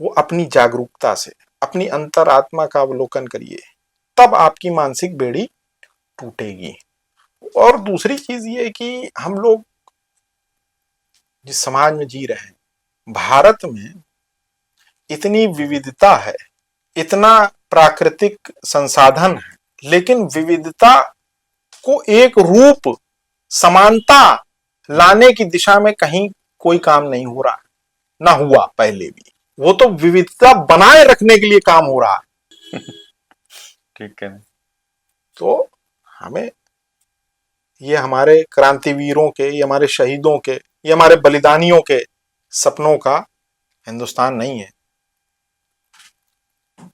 वो अपनी जागरूकता से, अपनी अंतरात्मा का अवलोकन करिए, तब आपकी मानसिक बेड़ी टूटेगी। और दूसरी चीज ये कि हम लोग जिस समाज में जी रहे हैं, भारत में इतनी विविधता है, इतना प्राकृतिक संसाधन है, लेकिन विविधता को एक रूप, समानता लाने की दिशा में कहीं कोई काम नहीं हो रहा, ना हुआ पहले भी। वो तो विविधता बनाए रखने के लिए काम हो रहा है। ठीक है। तो हमें ये हमारे क्रांतिवीरों के, ये हमारे शहीदों के, ये हमारे बलिदानियों के सपनों का हिंदुस्तान नहीं है।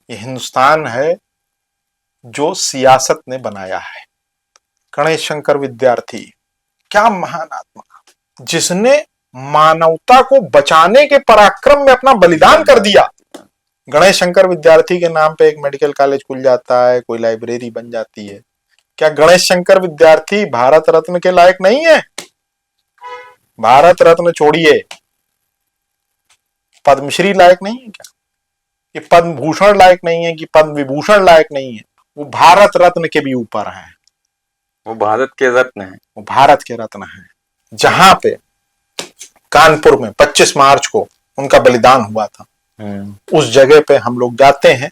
ये हिंदुस्तान है जो सियासत ने बनाया है। गणेश शंकर विद्यार्थी, क्या महान आत्मा, जिसने मानवता को बचाने के पराक्रम में अपना बलिदान कर दिया। गणेश शंकर विद्यार्थी के नाम पे एक मेडिकल कॉलेज खुल जाता है, कोई लाइब्रेरी बन जाती है। क्या गणेश शंकर विद्यार्थी भारत रत्न के लायक नहीं है? भारत रत्न छोड़िए, पद्मश्री लायक नहीं है क्या? ये पद्म भूषण लायक नहीं है कि पद्म विभूषण लायक नहीं है? वो भारत रत्न के भी ऊपर है। वो भारत के रत्न है। वो भारत के रत्न है। जहां पे कानपुर में 25 मार्च को उनका बलिदान हुआ था, उस जगह पे हम लोग जाते हैं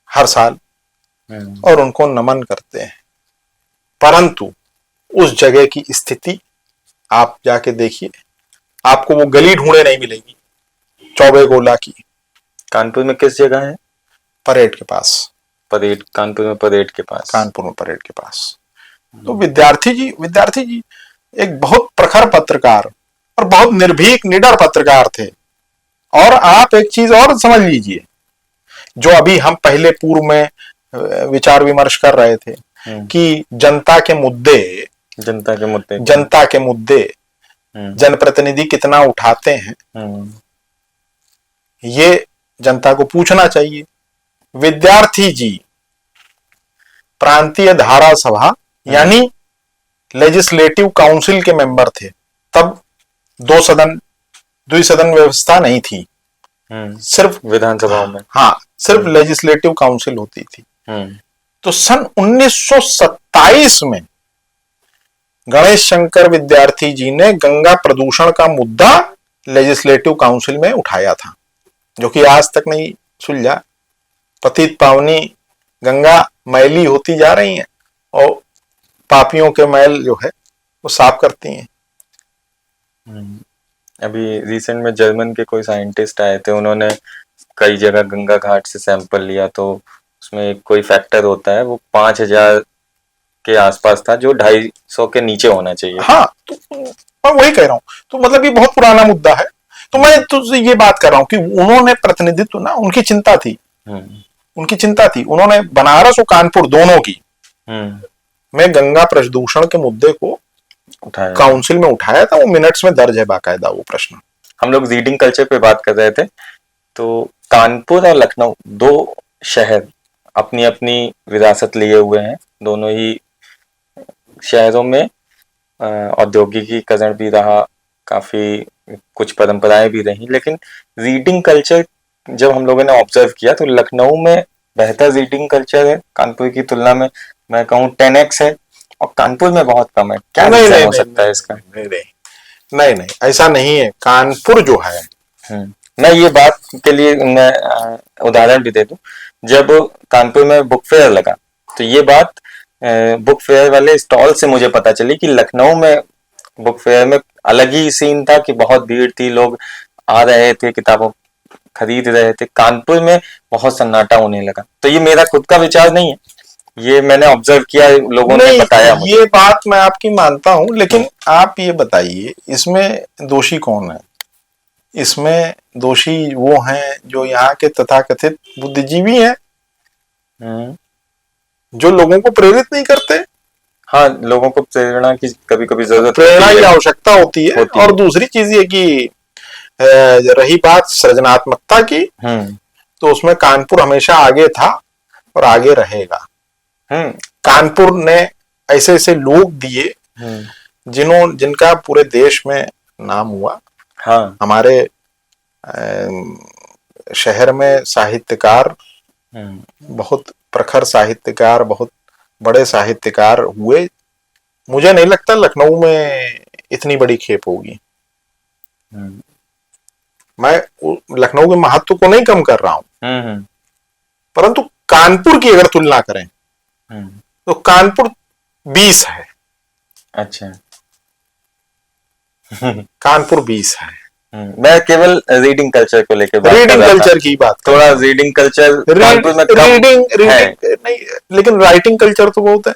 हर साल और उनको नमन करते हैं। परंतु उस जगह की स्थिति आप जाके देखिए, आपको वो गली ढूंढे नहीं मिलेगी चौबे गोला की। कानपुर में किस जगह है? परेड के पास। परेड, कानपुर में परेड के पास। कानपुर में परेड के पास। तो विद्यार्थी जी एक बहुत प्रखर पत्रकार और बहुत निर्भीक निडर पत्रकार थे। और आप एक चीज और समझ लीजिए, जो अभी हम पहले पूर्व में विचार विमर्श कर रहे थे कि जनता के मुद्दे जनप्रतिनिधि कितना उठाते हैं, ये जनता को पूछना चाहिए। विद्यार्थी जी प्रांतीय धारा सभा यानी लेजिस्लेटिव काउंसिल के मेंबर थे। तब द्विसदन व्यवस्था नहीं थी, सिर्फ विधानसभाओं में, हाँ, सिर्फ लेजिस्लेटिव काउंसिल होती थी। तो सन 1927 में गणेश शंकर विद्यार्थी जी ने गंगा प्रदूषण का मुद्दा लेजिस्लेटिव काउंसिल में उठाया था, जो कि आज तक नहीं सुलझा। पतित पावनी गंगा मैली होती जा रही है और पापियों के मैल जो है वो साफ करती हैं। अभी रिसेंट में जर्मन के कोई साइंटिस्ट आए थे, उन्होंने कई जगह गंगा घाट से सैंपल लिया, तो उसमें कोई फैक्टर होता है, वो 5000 के आसपास था, जो 250 के नीचे होना चाहिए। हाँ, तो मैं वही कह रहा हूँ। तो मतलब ये बहुत पुराना मुद्दा है। तो मैं तुझसे ये बात कर रहा हूँ कि उन्होंने प्रतिनिधित्व ना, उनकी चिंता थी, उन्होंने बनारस और कानपुर दोनों की में गंगा प्रदूषण के मुद्दे को काउंसिल में उठाया था। वो मिनट्स में दर्ज है बाकायदा वो प्रश्न। हम लोग रीडिंग कल्चर पे बात कर रहे थे, तो कानपुर और लखनऊ दो शहर अपनी अपनी विरासत लिए हुए हैं। दोनों ही शहरों में औद्योगिकीकरण भी रहा, काफी कुछ परंपराएं भी रही, लेकिन रीडिंग कल्चर जब हम लोगों ने ऑब्जर्व किया तो लखनऊ में बेहतर रीडिंग कल्चर है कानपुर की तुलना में। मैं कहूँ 10x है, और कानपुर में बहुत कम है। क्या रीजन हो सकता है इसका? नहीं, ऐसा नहीं है। कानपुर जो है, मैं ये बात के लिए मैं उदाहरण भी दे दूं। जब कानपुर में बुक फेयर लगा तो ये बात बुक फेयर वाले स्टॉल से मुझे पता चली कि लखनऊ में बुक फेयर में अलग ही सीन था, कि बहुत भीड़ थी, लोग आ रहे थे, किताबों खरीद रहे थे। कानपुर में बहुत सन्नाटा होने लगा। तो ये मेरा खुद का विचार नहीं है, ये मैंने ऑब्जर्व किया, लोगों ने बताया मुझे। ये बात मैं आपकी मानता हूं, लेकिन आप ये बताइए इसमें दोषी कौन है? इसमें दोषी वो हैं जो यहाँ के तथाकथित बुद्धिजीवी हैं, जो लोगों को प्रेरित नहीं करते। हाँ, लोगों को प्रेरणा की कभी कभी जरूरत, प्रेरणा की आवश्यकता होती है। और दूसरी चीज ये कि रही बात सृजनात्मकता की, तो उसमें कानपुर हमेशा आगे था और आगे रहेगा। कानपुर ने ऐसे ऐसे लोग दिए जिनका पूरे देश में नाम हुआ। हाँ, हमारे शहर में साहित्यकार, बहुत प्रखर साहित्यकार, बहुत बड़े साहित्यकार हुए। मुझे नहीं लगता लखनऊ में इतनी बड़ी खेप होगी। मैं लखनऊ के महत्व को नहीं कम कर रहा हूं, परंतु कानपुर की अगर तुलना करें तो कानपुर 20 है। अच्छा। कानपुर 20 है। मैं केवल रीडिंग कल्चर को लेकर रीडिंग कल्चर की बात, थोड़ा रीडिंग कल्चर कानपुर में रीडिंग नहीं, लेकिन राइटिंग कल्चर तो बहुत है।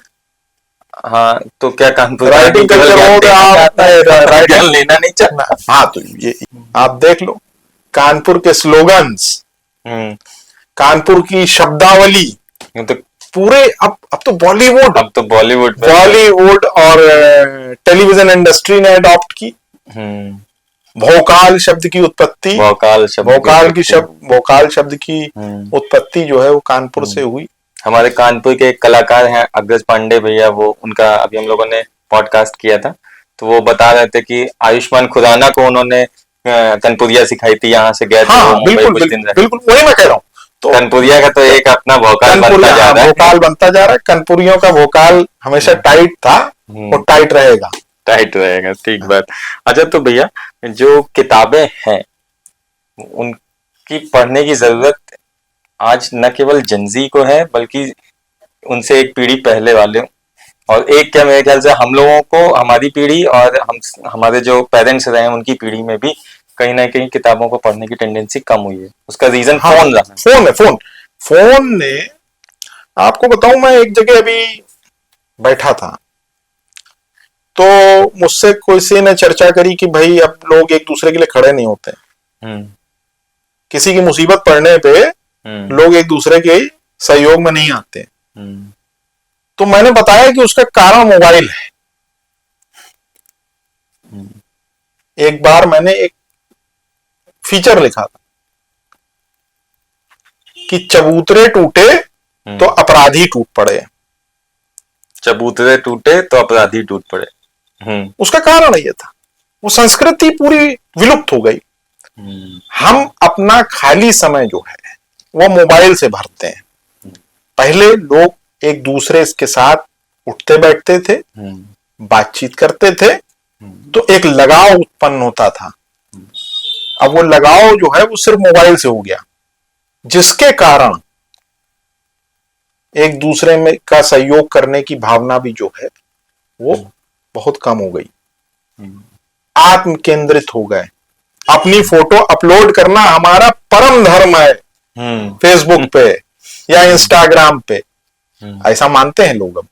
हाँ, तो क्या कानपुर राइटिंग कल्चर बहुत है? आप राइटिंग लेना नहीं चाहना? हाँ, तो ये आप देख लो कानपुर के स्लोगन्स, कानपुर की शब्दावली, तो पूरे अब तो बॉलीवुड और टेलीविजन इंडस्ट्री ने अडॉप्ट की। भोकाल शब्द की उत्पत्ति, भोकाल शब्द की उत्पत्ति जो है वो कानपुर से हुई। हमारे कानपुर के एक कलाकार हैं अग्रज पांडे भैया, वो उनका अभी हम लोगों ने पॉडकास्ट किया था, तो वो बता रहे थे कि आयुष्मान खुराना को उन्होंने कनपुरिया सिखाई थी, यहाँ से गए थे। हाँ, बिल्कुल वही मैं कह रहा हूँ। तो कनपुरिया का तो एक अपना भोकाल बनता जा रहा है। कनपुरियों का भोकाल हमेशा टाइट था, वो टाइट रहेगा। ठीक बात। अच्छा, तो भैया जो किताबें हैं उनकी पढ़ने की जरूरत आज न केवल जनजी को है, बल्कि उनसे एक पीढ़ी पहले वाले और एक क्या मेरे ख्याल से हम लोगों को, हमारी पीढ़ी और हमारे जो पेरेंट्स रहे हैं उनकी पीढ़ी में भी कहीं ना कहीं किताबों को पढ़ने की टेंडेंसी कम हुई है। उसका रीजन हाँ, फोन रहा। फोन है। फोन ने, आपको बताऊं, मैं एक जगह अभी बैठा था तो मुझसे किसी ने चर्चा करी कि भाई अब लोग एक दूसरे के लिए खड़े नहीं होते, किसी की मुसीबत पड़ने पे लोग एक दूसरे के सहयोग में नहीं आते। तो मैंने बताया कि उसका कारण मोबाइल है। एक बार मैंने एक फीचर लिखा था कि चबूतरे टूटे तो अपराधी टूट पड़े। चबूतरे टूटे तो अपराधी टूट पड़े। उसका कारण ये था, वो संस्कृति पूरी विलुप्त हो गई। हम अपना खाली समय जो है वो मोबाइल से भरते हैं। पहले लोग एक दूसरे के साथ उठते बैठते थे, बातचीत करते थे, तो एक लगाव उत्पन्न होता था। अब वो लगाव जो है वो सिर्फ मोबाइल से हो गया, जिसके कारण एक दूसरे में का सहयोग करने की भावना भी जो है वो बहुत कम हो गई। आत्म केंद्रित हो गए। अपनी फोटो अपलोड करना हमारा परम धर्म है, फेसबुक पे या इंस्टाग्राम पे, ऐसा मानते हैं लोग अब।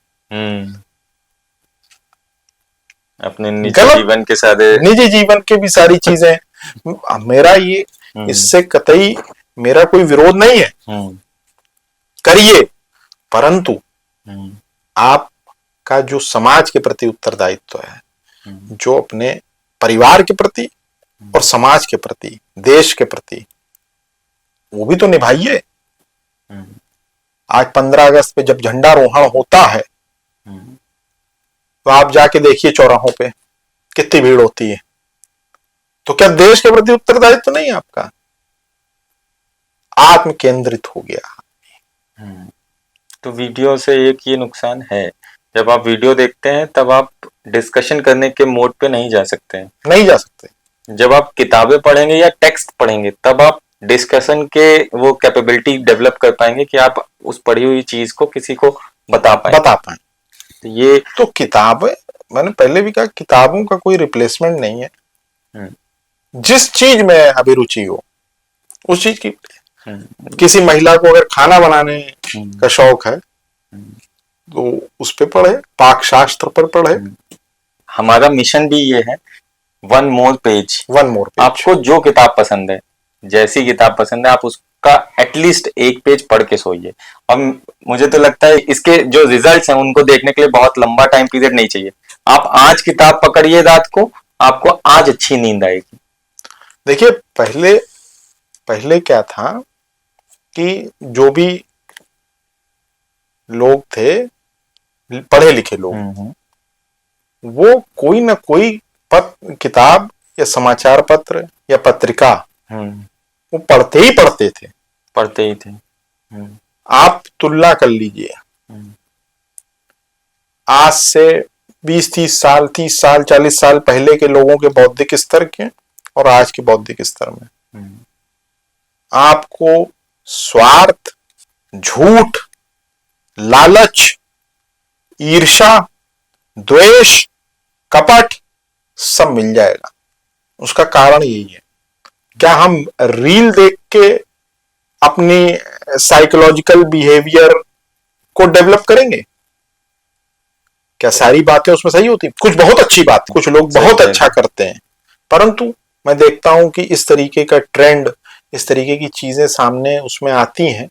अपने निजी जीवन के सारे, निजी जीवन के भी सारी चीजें। मेरा ये इससे कतई मेरा कोई विरोध नहीं है, करिए, परंतु आपका जो समाज के प्रति उत्तरदायित्व है, जो अपने परिवार के प्रति और समाज के प्रति, देश के प्रति, वो भी तो निभाइए। आज 15 अगस्त पे जब झंडारोहण होता है तो आप जाके देखिए चौराहों पे कितनी भीड़ होती है। तो क्या देश के प्रति उत्तरदायित्व नहीं है आपका? आत्म केंद्रित हो गया। तो वीडियो से एक ये नुकसान है, जब आप वीडियो देखते हैं तब आप डिस्कशन करने के मोड पे नहीं जा सकते हैं। नहीं जा सकते। जब आप किताबें पढ़ेंगे या टेक्स्ट पढ़ेंगे तब आप डिस्कशन के वो कैपेबिलिटी डेवलप कर पाएंगे कि आप उस पढ़ी हुई चीज को किसी को बता पाए। तो ये तो किताबें, मैंने पहले भी कहा, किताबों का कोई रिप्लेसमेंट नहीं है। जिस चीज में अभिरुचि हो उस चीज की, किसी महिला को अगर खाना बनाने का शौक है तो उस पे पढ़े, पाक शास्त्र पर पढ़े। हमारा मिशन भी ये है, वन मोर पेज। आपको जो किताब पसंद है, जैसी किताब पसंद है, आप उसका एटलीस्ट एक पेज पढ़ के सोइए। और मुझे तो लगता है इसके जो रिजल्ट्स हैं उनको देखने के लिए बहुत लंबा टाइम पीरियड नहीं चाहिए। आप आज किताब पकड़िए रात को, आपको आज अच्छी नींद आएगी। देखिए, पहले क्या था कि जो भी लोग थे, पढ़े लिखे लोग, वो कोई ना कोई किताब या समाचार पत्र या पत्रिका वो पढ़ते ही थे। आप तुलना कर लीजिए आज से 20-30 साल, 30 साल, 40 साल पहले के लोगों के बौद्धिक स्तर के और आज के बौद्धिक स्तर में आपको स्वार्थ, झूठ, लालच, ईर्ष्या, द्वेष, कपट सब मिल जाएगा। उसका कारण यही है, क्या हम रील देख के अपनी साइकोलॉजिकल बिहेवियर को डेवलप करेंगे? क्या सारी बातें उसमें सही होती? कुछ बहुत अच्छी बात, कुछ लोग बहुत अच्छा करते हैं, परंतु मैं देखता हूं कि इस तरीके का ट्रेंड, इस तरीके की चीजें सामने उसमें आती हैं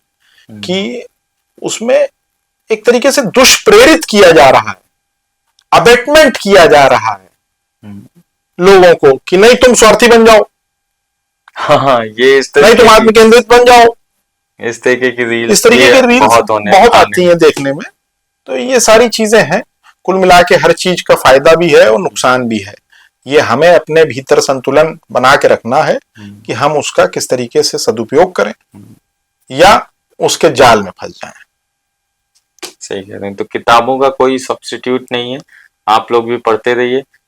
कि उसमें एक तरीके से दुष्प्रेरित किया जा रहा है, अबेटमेंट किया जा रहा है लोगों को कि नहीं तुम स्वार्थी बन जाओ, हाँ, ये नहीं तुम आत्म केंद्रित बन जाओ। इस तरीके की रील्स बहुत आती हैं देखने में। तो ये सारी चीजें हैं, कुल मिला के हर चीज का फायदा भी है और नुकसान भी है। ये हमें अपने भीतर संतुलन बना के रखना है कि हम उसका किस तरीके से सदुपयोग करें या उसके जाल में फंस जाएं। सही कह रहे हैं। तो किताबों का कोई सब्स्टिट्यूट नहीं है, आप लोग भी पढ़ते रहिए।